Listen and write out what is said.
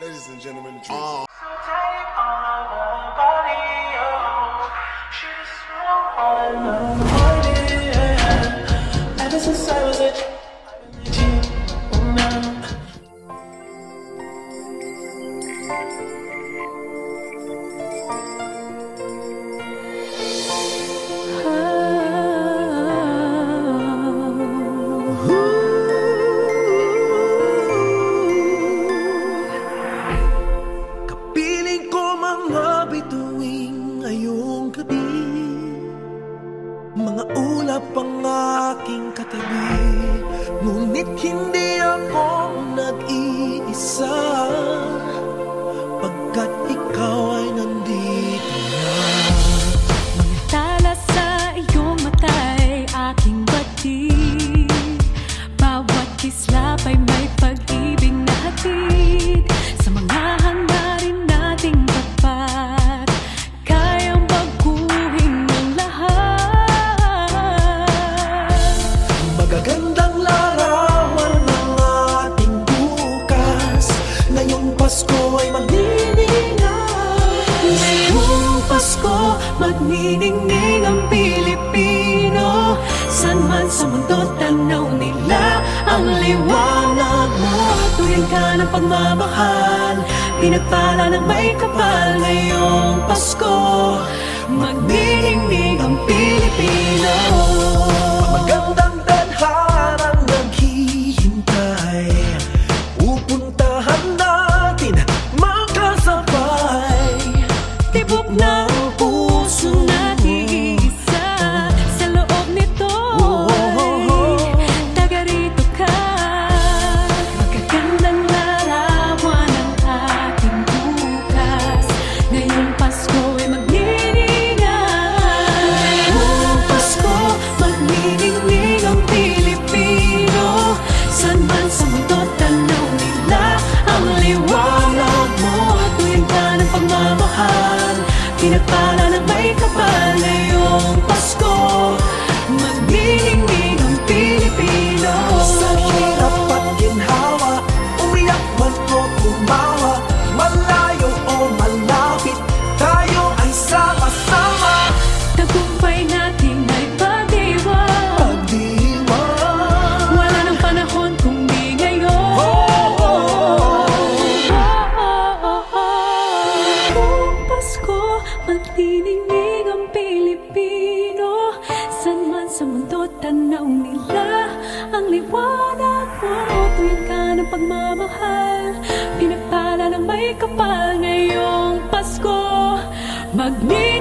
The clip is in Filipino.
Ladies and gentlemen, Drew. So tight all over her body, oh. She just all in the morning. Ever since I was a child, I've been with you, oh now. Kapiling ko mga bituing ngayong gabi, mga ulap ang aking katabi, ngunit hindi ako nag-iisa, pagkat ikaw ay nandito na. Tala sa iyong mata'y aking batid, bawat kislap ay may pag-ibig na hatid. Sa mga hangarin nating tapat, kayang baguhin ng lahat. Magagandang larawan ng ating bukas, ngayong Pasko ay magniningay. Ngayong Pasko, magniningning ang Pilipino. San man sa mundo, tanaw nila ang liwanag mo. Tuyan ka ng pagmamahal, pinagpala ng may kapal. Ngayong Pasko, magniningning ang Pilipino. Magandang tadharang naghihintay, pupuntahan natin magkasabay. Tibok ng puso na iisa, sa loob nito taga rito ka. Magagandang larawan ng ating bukas, ngayong Pasko ay magniningay. Ngayong Pasko, magniningning ang Pilipino. San man sa mundo, tanaw nila ang liwanag mo. Tuwing ka ng pagmamahal, pinagpala ng may kapal. Ngayong Pasko, magniningning ang Pilipino. Sa hirap at ginhawa, umiyak man o tumawa, malayo o malapit, tayo ay sama-sama. Tagumpay natin ay pagdiwang, Pagdiwang, wala nang panahon kung di ngayon. Ngayong Pasko, magniningning ang Pilipino. San man sa mundo, tanaw nila ang liwanag mo. Tuyan ka ng pagmamahal, pinagpala ng may kapal. Ngayong Pasko, magniningning